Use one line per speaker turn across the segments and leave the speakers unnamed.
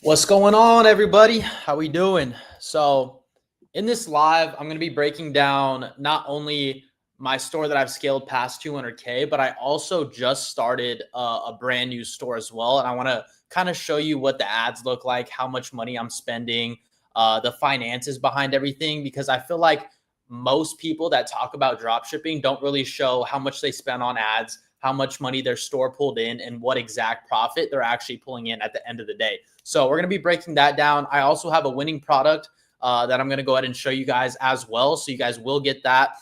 What's going on, everybody? How we doing? So in this live, I'm going to be breaking down not only my store that I've scaled past 200K, but I also just started a brand new store as well. And I want to kind of show you what the ads look like, how much money I'm spending, the finances behind everything, because I feel like most people that talk about drop shipping don't really show how much they spend on ads, how much money their store pulled in, and what exact profit they're actually pulling in at the end of the day. So we're going to be breaking that down. I also have a winning product that I'm going to go ahead and show you guys as well. So you guys will get that.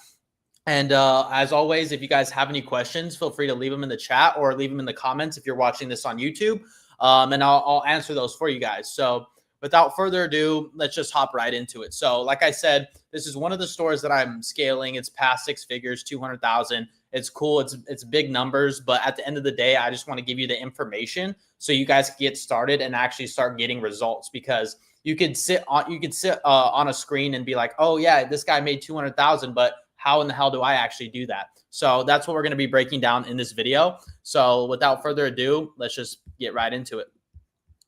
And as always, if you guys have any questions, feel free to leave them in the chat or leave them in the comments if you're watching this on YouTube. And I'll answer those for you guys. So without further ado, let's just hop right into it. So like I said, this is one of the stores that I'm scaling. It's past six figures, 200,000. It's cool. It's big numbers, but at the end of the day, I just want to give you the information so you guys can get started and actually start getting results, because you could sit on a screen and be like, oh yeah, this guy made 200,000, but how in the hell do I actually do that? So that's what we're going to be breaking down in this video. So without further ado, let's just get right into it.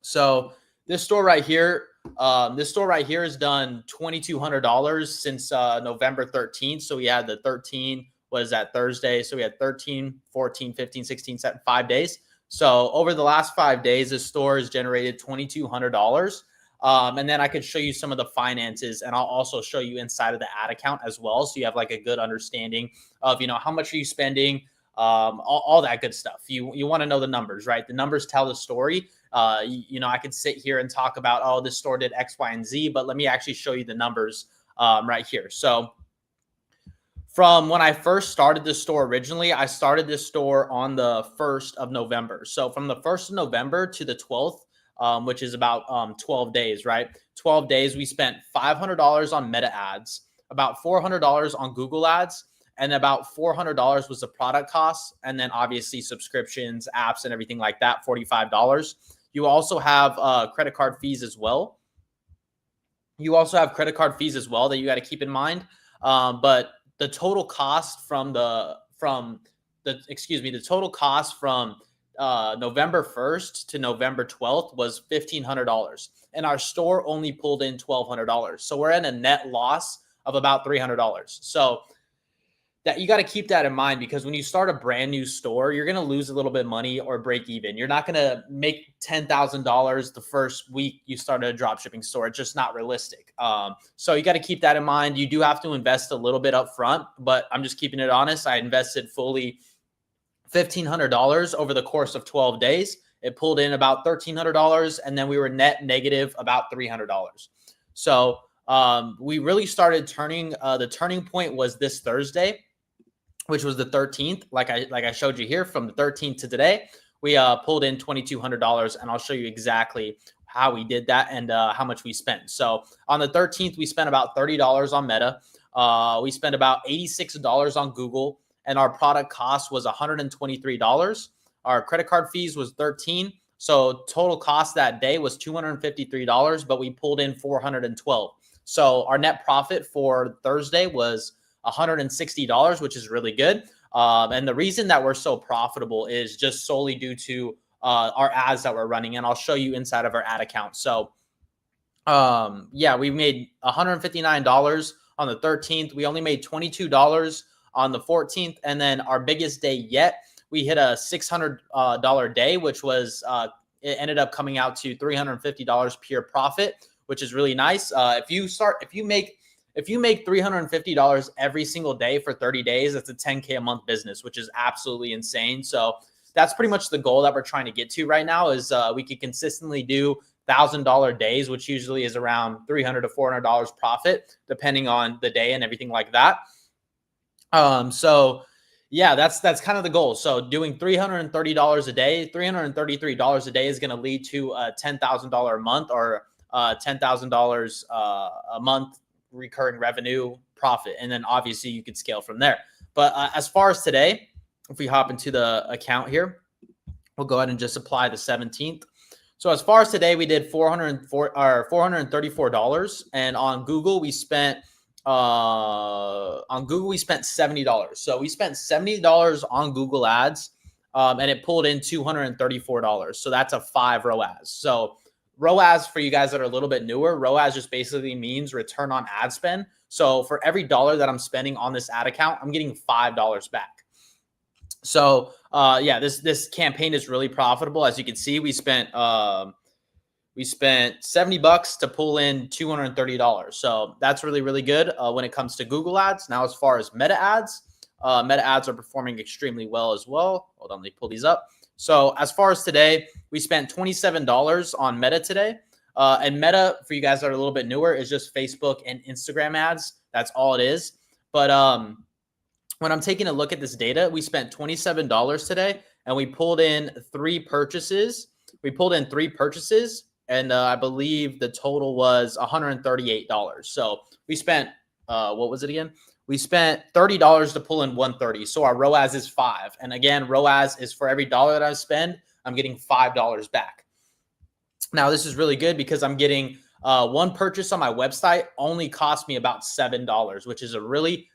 So this store right here has done $2,200 since November 13th. So we had the 13, was that Thursday? So we had 13, 14, 15, 16, 17, 5 days. So over the last 5 days, this store has generated $2,200. And then I could show you some of the finances, and I'll also show you inside of the ad account as well. So you have like a good understanding of, how much are you spending, all that good stuff. You want to know the numbers, right? The numbers tell the story. I could sit here and talk about, oh, this store did X, Y, and Z, but let me actually show you the numbers right here. So from when I first started this store originally, I started this store on the 1st of November. So from the 1st of November to the 12th, which is about 12 days, right? 12 days, we spent $500 on Meta ads, about $400 on Google ads, and about $400 was the product costs. And then obviously subscriptions, apps, and everything like that, $45. You also have credit card fees as well. You also have credit card fees as well that you got to keep in mind. But the total cost from November 1st to November 12th was $1,500, and our store only pulled in $1,200. So we're at a net loss of about $300. So that you got to keep that in mind, because when you start a brand new store, you're going to lose a little bit of money or break even. You're not going to make $10,000 the first week you start a drop shipping store. It's just not realistic. So you got to keep that in mind. You do have to invest a little bit up front, but I'm just keeping it honest. I invested fully $1,500 over the course of 12 days. It pulled in about $1,300, and then we were net negative about $300. So we really started turning. The turning point was this Thursday, which was the 13th. Like I showed you here, from the 13th to today, we pulled in $2,200, and I'll show you exactly how we did that and how much we spent. So on the 13th, we spent about $30 on Meta. We spent about $86 on Google, and our product cost was $123. Our credit card fees was $13. So total cost that day was $253, but we pulled in $412. So our net profit for Thursday was $160, which is really good. And the reason that we're so profitable is just solely due to our ads that we're running. And I'll show you inside of our ad account. So we made $159 on the 13th. We only made $22 on the 14th. And then our biggest day yet, we hit a $600 day, which was, it ended up coming out to $350 pure profit, which is really nice. If you make $350 every single day for 30 days, that's a 10K a month business, which is absolutely insane. So that's pretty much the goal that we're trying to get to right now, is we could consistently do $1,000 days, which usually is around $300 to $400 profit, depending on the day and everything like that. So yeah, that's kind of the goal. So doing $330 a day, $333 a day is going to lead to a $10,000 a month, or $10,000 a month recurring revenue profit. And then obviously you could scale from there. But as far as today, if we hop into the account here, we'll go ahead and just apply the 17th. So as far as today, we did $434, and on Google we spent $70. So we spent $70 on Google ads, and it pulled in $234. So that's a 5 ROAS. So ROAS, for you guys that are a little bit newer, ROAS just basically means return on ad spend. So for every dollar that I'm spending on this ad account, I'm getting $5 back. So yeah, this campaign is really profitable. As you can see, we spent $70 to pull in $230. So that's really, really good when it comes to Google ads. Now, as far as meta ads are performing extremely well as well. Hold on, let me pull these up. So as far as today, we spent $27 on Meta today. And Meta, for you guys that are a little bit newer, is just Facebook and Instagram ads. That's all it is. But when I'm taking a look at this data, we spent $27 today, and we pulled in 3 purchases. And I believe the total was $138. So we spent, what was it again? We spent $30 to pull in 130. So our ROAS is 5. And again, ROAS is for every dollar that I spend, I'm getting $5 back. Now, this is really good because I'm getting one purchase on my website only cost me about $7, which is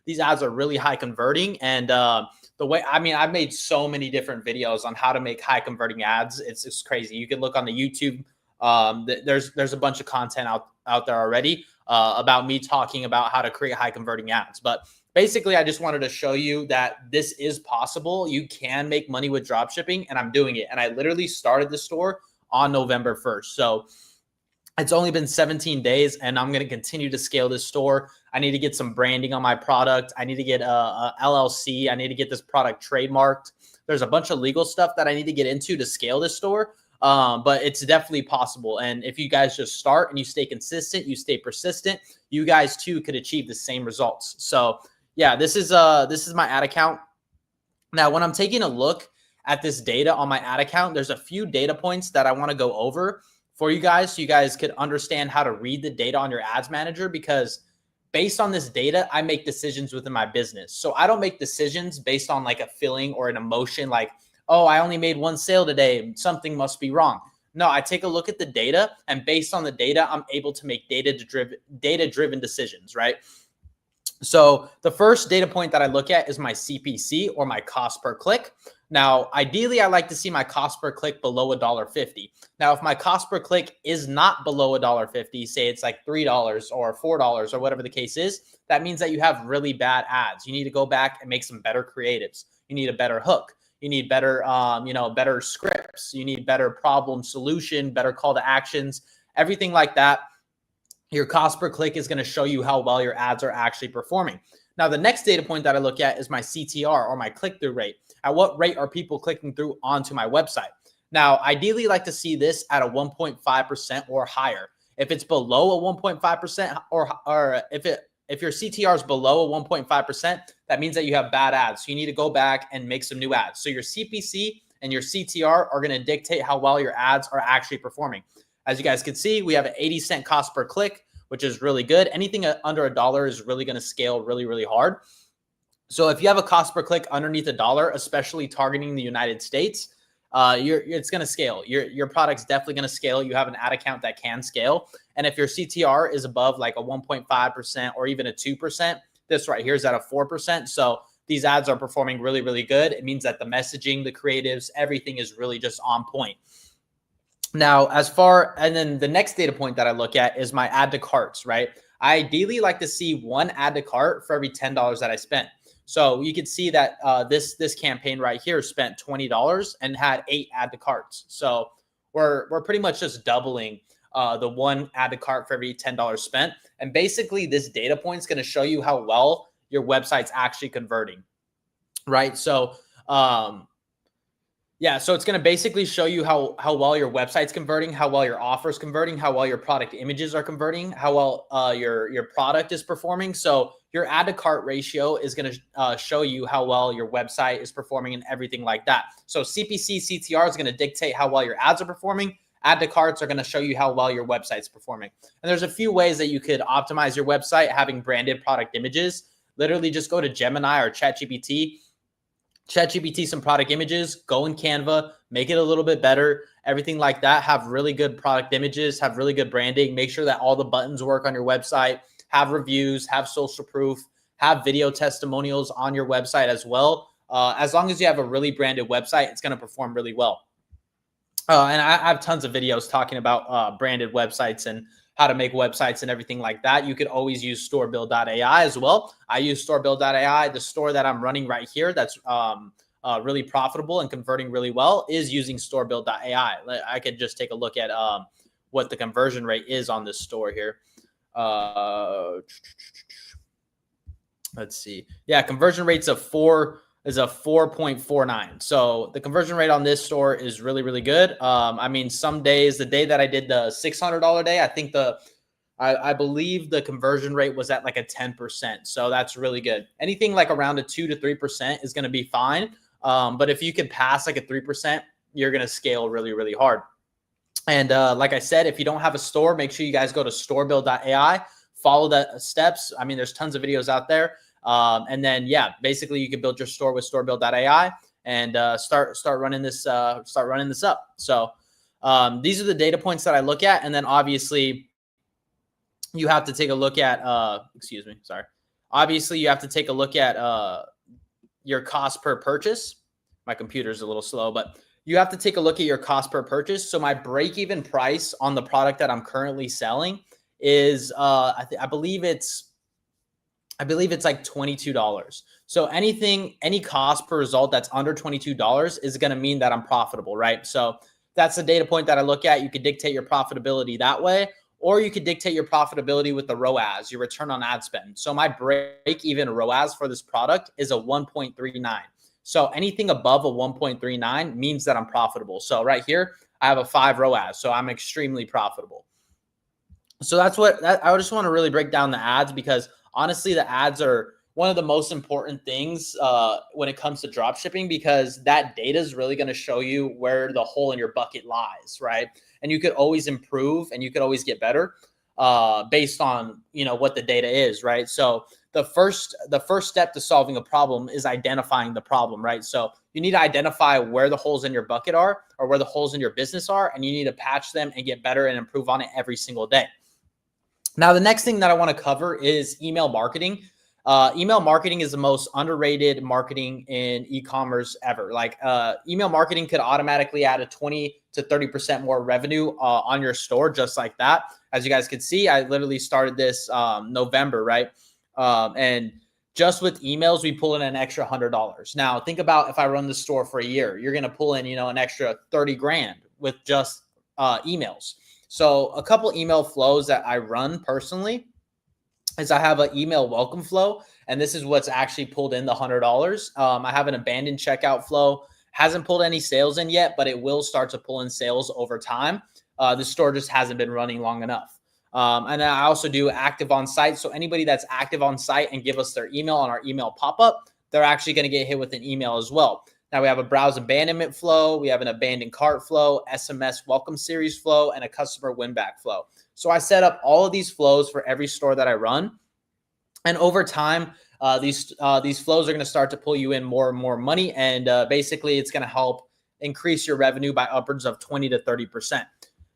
these ads are really high converting. And the way, I mean, I've made so many different videos on how to make high converting ads. It's crazy. You can look on the YouTube. There's a bunch of content out there already about me talking about how to create high converting ads. But basically, I just wanted to show you that this is possible. You can make money with drop shipping, and I'm doing it. And I literally started the store on November 1st. So it's only been 17 days, and I'm going to continue to scale this store. I need to get some branding on my product. I need to get a LLC. I need to get this product trademarked. There's a bunch of legal stuff that I need to get into to scale this store. But it's definitely possible. And if you guys just start and you stay consistent, you stay persistent, you guys too could achieve the same results. So yeah, this is my ad account. Now, when I'm taking a look at this data on my ad account, there's a few data points that I want to go over for you guys so you guys could understand how to read the data on your ads manager, because based on this data, I make decisions within my business. So I don't make decisions based on like a feeling or an emotion like, oh, I only made 1 sale today, something must be wrong. No, I take a look at the data, and based on the data, I'm able to make data-driven decisions, right? So the first data point that I look at is my CPC, or my cost per click. Now, ideally, I like to see my cost per click below $1.50. Now, if my cost per click is not below $1.50, say it's like $3 or $4 or whatever the case is, that means that you have really bad ads. You need to go back and make some better creatives. You need a better hook. You need better, better scripts. You need better problem solution, better call to actions, everything like that. Your cost per click is going to show you how well your ads are actually performing. Now, the next data point that I look at is my CTR, or my click-through rate. At what rate are people clicking through onto my website? Now, ideally, like to see this at a 1.5% or higher. If it's below a 1.5% or if your CTR is below a 1.5%, that means that you have bad ads. So you need to go back and make some new ads. So your CPC and your CTR are going to dictate how well your ads are actually performing. As you guys can see, we have an 80-cent cost per click, which is really good. Anything under $1 is really going to scale really, really hard. So if you have a cost per click underneath $1, especially targeting the United States, it's going to scale. Your product's definitely going to scale. You have an ad account that can scale. And if your CTR is above like a 1.5% or even a 2%, this right here is at a 4%. So these ads are performing really, really good. It means that the messaging, the creatives, everything is really just on point. Now, and then the next data point that I look at is my add to carts, right? I ideally like to see 1 add to cart for every $10 that I spent. So you can see that this campaign right here spent $20 and had 8 add to carts. So we're pretty much just doubling the 1 add to cart for every $10 spent. And basically, this data point is going to show you how well your website's actually converting, right? So yeah, so it's going to basically show you how well your website's converting, how well your offer's converting, how well your product images are converting, how well your product is performing. So your add to cart ratio is going to show you how well your website is performing and everything like that. So CPC, CTR is going to dictate how well your ads are performing. Add to carts are going to show you how well your website's performing. And there's a few ways that you could optimize your website having branded product images. Literally just go to Gemini or ChatGPT some product images, go in Canva, make it a little bit better, everything like that. Have really good product images, have really good branding, make sure that all the buttons work on your website, have reviews, have social proof, have video testimonials on your website as well. As long as you have a really branded website, it's going to perform really well. And I have tons of videos talking about branded websites and how to make websites and everything like that. You could always use storebuild.ai as well. I use storebuild.ai. The store that I'm running right here that's really profitable and converting really well is using storebuild.ai. I could just take a look at what the conversion rate is on this store here. Let's see. Yeah, conversion rates of 4.49. So the conversion rate on this store is really, really good. I mean, some days, the day that I did the $600 day, I think I believe the conversion rate was at like a 10%. So that's really good. Anything like around a 2 to 3% is going to be fine. But if you can pass like a 3%, you're going to scale really, really hard. And like I said, if you don't have a store, make sure you guys go to storebuild.ai, follow the steps. I mean, there's tons of videos out there. And then, yeah, basically you can build your store with storebuild.ai and start running this up. So these are the data points that I look at. And then obviously you have to take a look at, obviously you have to take a look at your cost per purchase. My computer's a little slow, but you have to take a look at your cost per purchase. So my break-even price on the product that I'm currently selling is I believe it's like $22. So any cost per result that's under $22 is going to mean that I'm profitable, right? So that's the data point that I look at. You could dictate your profitability that way, or you could dictate your profitability with the ROAS, your return on ad spend. So my break-even ROAS for this product is a 1.39. So anything above a 1.39 means that I'm profitable. So right here, I have a 5 ROAS. So I'm extremely profitable. So I just want to really break down the ads, because honestly, the ads are one of the most important things when it comes to drop shipping, because that data is really going to show you where the hole in your bucket lies, right? And you could always improve and you could always get better based on, what the data is, right? So the first step to solving a problem is identifying the problem, right? So you need to identify where the holes in your bucket are, or where the holes in your business are, and you need to patch them and get better and improve on it every single day. Now, the next thing that I want to cover is email marketing. Email marketing is the most underrated marketing in e-commerce ever. Like email marketing could automatically add a 20 to 30% more revenue on your store, just like that. As you guys can see, I literally started this November, right? And just with emails, we pull in an extra $100. Now, think about if I run the store for a year, you're going to pull in, an extra 30 grand with just emails. So a couple email flows that I run personally is I have an email welcome flow, and this is what's actually pulled in the $100. I have an abandoned checkout flow. Hasn't pulled any sales in yet, but it will start to pull in sales over time. The store just hasn't been running long enough. And I also do active on site. So anybody that's active on site and give us their email on our email pop-up, they're actually going to get hit with an email as well. Now we have a browse abandonment flow. We have an abandoned cart flow, SMS welcome series flow, and a customer win back flow. So I set up all of these flows for every store that I run. And over time, these flows are going to start to pull you in more and more money. And basically, it's going to help increase your revenue by upwards of 20 to 30%.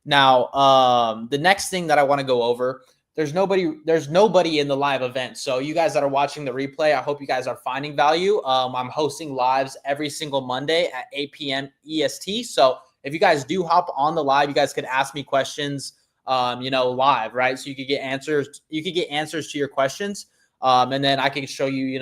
Now, the next thing that I want to go over, there's nobody in the live event. So you guys that are watching the replay, I hope you guys are finding value. I'm hosting lives every single Monday at 8 p.m. EST. So if you guys do hop on the live, you guys could ask me questions, live, right? So you could get answers. You could get answers to your questions. And then I can show you,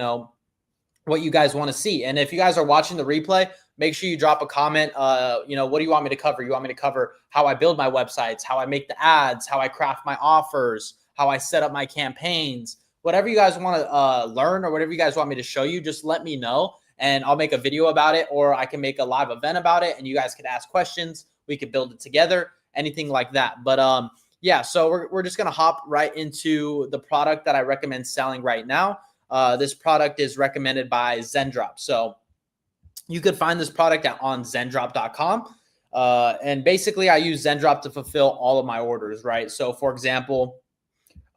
what you guys want to see. And if you guys are watching the replay, make sure you drop a comment. What do you want me to cover? You want me to cover how I build my websites, how I make the ads, how I craft my offers, how I set up my campaigns, whatever you guys want to learn, or whatever you guys want me to show you, just let me know and I'll make a video about it, or I can make a live event about it and you guys could ask questions. We could build it together, anything like that. But yeah, so we're just going to hop right into the product that I recommend selling right now. This product is recommended by Zendrop. So you could find this product on zendrop.com. And basically I use Zendrop to fulfill all of my orders, right? So for example,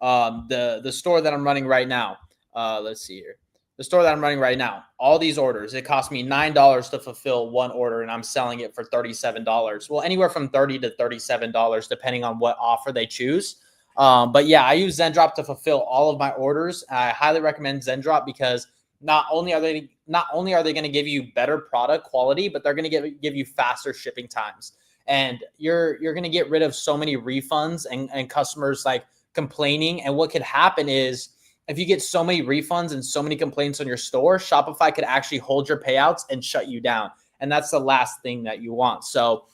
the store that I'm running right now, let's see here. The store that I'm running right now, all these orders, it cost me $9 to fulfill one order, and I'm selling it for $37. Well, anywhere from $30 to $37, depending on what offer they choose. But yeah, I use Zendrop to fulfill all of my orders. I highly recommend Zendrop because not only are they going to give you better product quality, but they're going to give you faster shipping times. and you're going to get rid of so many refunds and customers like complaining. And what could happen is if you get so many refunds and so many complaints on your store, Shopify could actually hold your payouts and shut you down. And that's the last thing that you want. So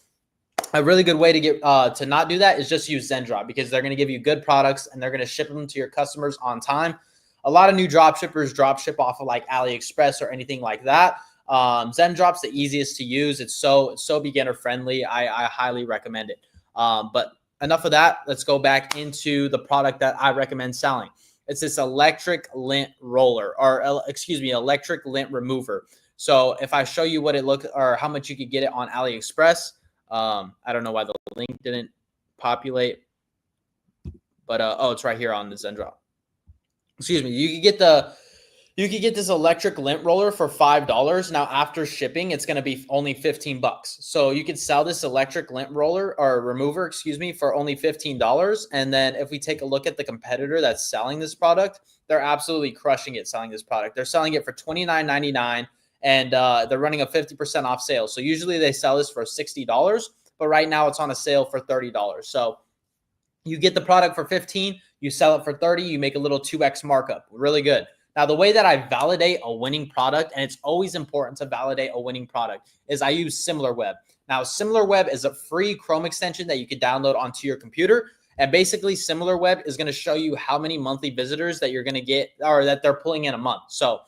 a really good way to get to not do that is just use ZenDrop, because they're going to give you good products and they're going to ship them to your customers on time. A lot of new drop shippers drop ship off of like AliExpress or anything like that. ZenDrop's the easiest to use. It's so beginner friendly. I highly recommend it. But enough of that. Let's go back into the product that I recommend selling. It's this electric lint roller, or excuse me, electric lint remover. So if I show you what it looks, or how much you could get it on AliExpress, I don't know why the link didn't populate, but oh, it's right here on the ZenDrop. Excuse me. You could get this electric lint roller for $5. Now, after shipping, it's going to be only $15. So you could sell this electric lint roller, or remover, excuse me, for only $15. And then if we take a look at the competitor that's selling this product, they're absolutely crushing it selling this product. They're selling it for $29.99. And they're running a 50% off sale. So usually they sell this for $60, but right now it's on a sale for $30. So you get the product for $15, you sell it for $30, you make a little 2x markup. Really good. Now, the way that I validate a winning product, and it's always important to validate a winning product, is I use SimilarWeb. Now, SimilarWeb is a free Chrome extension that you can download onto your computer. And basically, SimilarWeb is going to show you how many monthly visitors that you're going to get, or that they're pulling in a month. So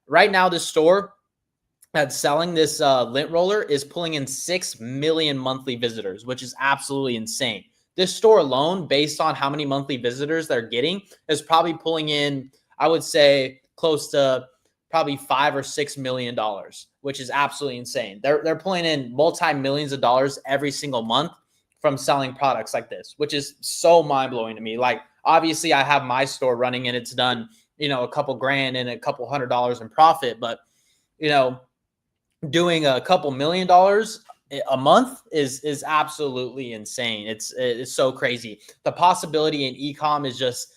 right now, this store that's selling this lint roller is pulling in 6 million monthly visitors, which is absolutely insane. This store alone, based on how many monthly visitors they're getting, is probably pulling in, I would say, close to probably $5 or $6 million, which is absolutely insane. They're pulling in multi-millions of dollars every single month from selling products like this, which is so mind-blowing to me. Like, obviously, I have my store running and it's done, a couple grand and a couple $100 in profit, but, doing a couple $1 million a month is absolutely insane. It's so crazy. The possibility in e-com is just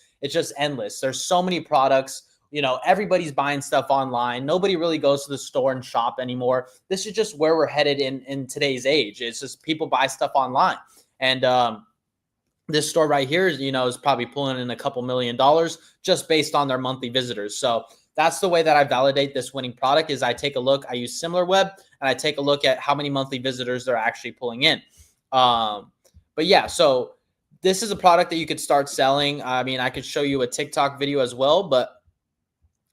endless. There's so many products. Everybody's buying stuff online. Nobody really goes to the store and shop anymore. This is just where we're headed in today's age. It's just people buy stuff online. And this store right here is probably pulling in a couple $1 million just based on their monthly visitors. So that's the way that I validate this winning product, is I take a look, I use SimilarWeb, and I take a look at how many monthly visitors they're actually pulling in. But yeah, so this is a product that you could start selling. I mean, I could show you a TikTok video as well, but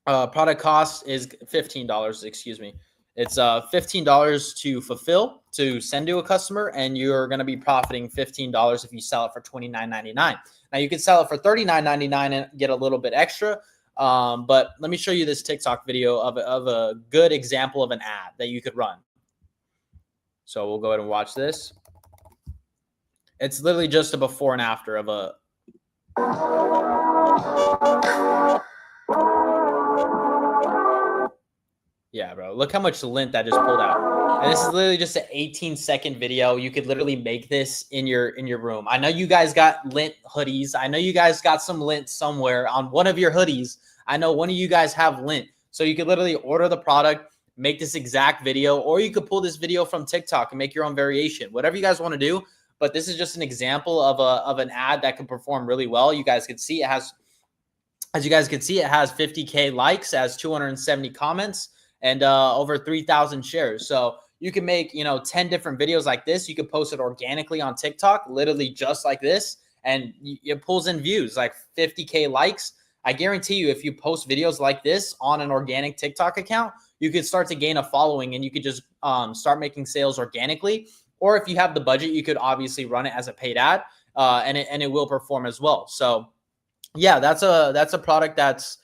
product cost is $15, excuse me. It's $15 to fulfill, to send to a customer, and you're going to be profiting $15 if you sell it for $29.99. Now, you could sell it for $39.99 and get a little bit extra. But let me show you this TikTok video of a good example of an ad that you could run. So we'll go ahead and watch this. It's literally just a before and after of a. Yeah, bro. Look how much lint that just pulled out. And this is literally just an 18-second video. You could literally make this in your room. I know you guys got lint hoodies. I know you guys got some lint somewhere on one of your hoodies. I know one of you guys have lint. So you could literally order the product, make this exact video, or you could pull this video from TikTok and make your own variation. Whatever you guys want to do. But this is just an example of an ad that can perform really well. You guys can see it has, as you guys can see, it has 50K likes, it has 270 comments, and over 3,000 shares. So you can make, 10 different videos like this. You can post it organically on TikTok, literally just like this, and it pulls in views, like 50K likes. I guarantee you, if you post videos like this on an organic TikTok account, you could start to gain a following, and you could just start making sales organically. Or if you have the budget, you could obviously run it as a paid ad, and it will perform as well. So yeah, that's a product that's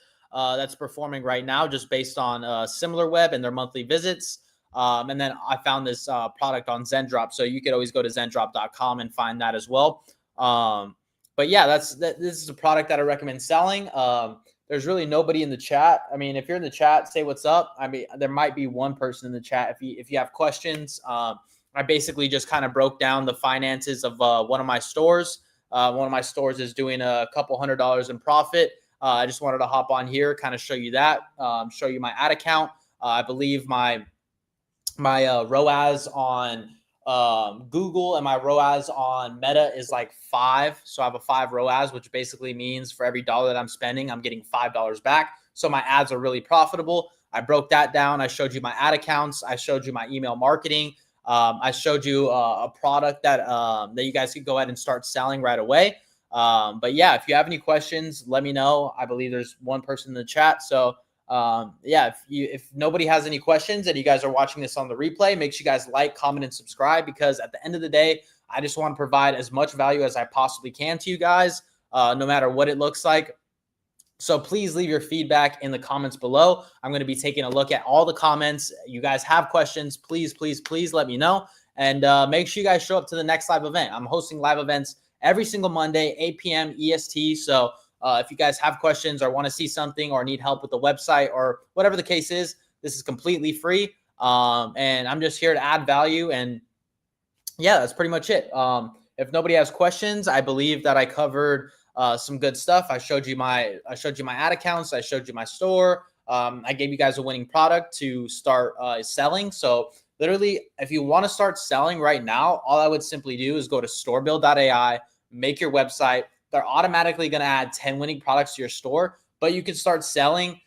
performing right now, just based on SimilarWeb and their monthly visits. And then I found this product on ZenDrop, so you could always go to zendrop.com and find that as well. But yeah, this is a product that I recommend selling. There's really nobody in the chat. I mean, if you're in the chat, say what's up. I mean, there might be one person in the chat if you have questions. I basically just kind of broke down the finances of one of my stores. One of my stores is doing a couple $100 in profit. I just wanted to hop on here, kind of show you that, show you my ad account. I believe my ROAS on Google, and my ROAS on Meta is like 5. So I have a 5 ROAS, which basically means for every dollar that I'm spending, I'm getting $5 back. So my ads are really profitable. I broke that down. I showed you my ad accounts. I showed you my email marketing. I showed you a product that you guys could go ahead and start selling right away. But yeah, if you have any questions, let me know. I believe there's one person in the chat. So yeah, if nobody has any questions and you guys are watching this on the replay, make sure you guys like, comment, and subscribe, because at the end of the day, I just want to provide as much value as I possibly can to you guys, no matter what it looks like. So please leave your feedback in the comments below. I'm going to be taking a look at all the comments. You guys have questions, please, please, please let me know. And make sure you guys show up to the next live event. I'm hosting live events every single Monday, 8 p.m. EST. So if you guys have questions or want to see something or need help with the website or whatever the case is, this is completely free. And I'm just here to add value. And yeah, that's pretty much it. If nobody has questions, I believe that I covered some good stuff. I showed you my ad accounts. I showed you my store. I gave you guys a winning product to start selling. So literally, if you want to start selling right now, all I would simply do is go to storebuild.ai, make your website. They're automatically going to add 10 winning products to your store, but you can start selling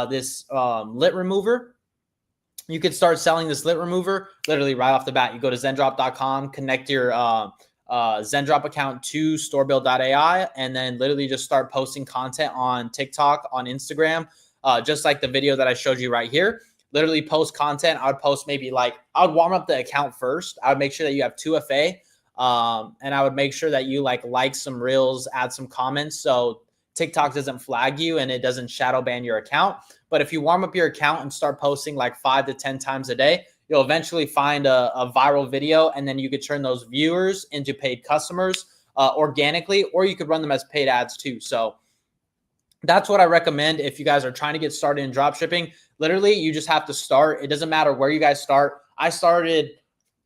this lit remover. You could start selling this lit remover literally right off the bat. You go to zendrop.com, connect your Zendrop account to storebuild.ai, and then literally just start posting content on TikTok, on Instagram, just like the video that I showed you right here. Literally post content. I would post maybe I would warm up the account first. I would make sure that you have 2FA, and I would make sure that you like some reels, add some comments, so TikTok doesn't flag you and it doesn't shadow ban your account. But if you warm up your account and start posting like 5 to 10 times a day, you'll eventually find a viral video, and then you could turn those viewers into paid customers organically, or you could run them as paid ads too. So that's what I recommend if you guys are trying to get started in dropshipping. Literally, you just have to start. It doesn't matter where you guys start. I started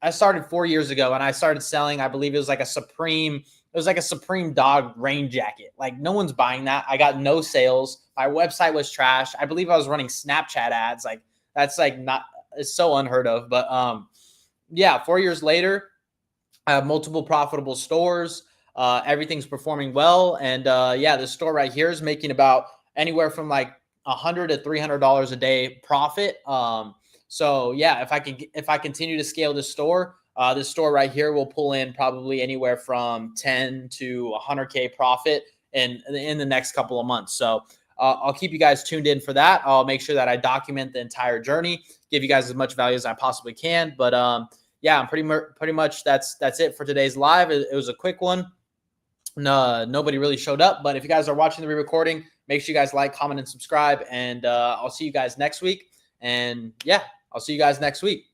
4 years ago, and I started selling, I believe it was like a Supreme dog rain jacket. Like, no one's buying that. I got no sales. My website was trash. I believe I was running Snapchat ads. Like, that's it's so unheard of. But yeah, 4 years later, I have multiple profitable stores. Everything's performing well. And yeah, this store right here is making about anywhere from like $100 to $300 a day profit. So yeah, if I continue to scale this store right here will pull in probably anywhere from 10 to 100K profit in the next couple of months. So I'll keep you guys tuned in for that. I'll make sure that I document the entire journey, give you guys as much value as I possibly can. But yeah, pretty much that's it for today's live. It was a quick one. No, nobody really showed up. But if you guys are watching the re-recording, make sure you guys like, comment, and subscribe. And I'll see you guys next week. And yeah, I'll see you guys next week.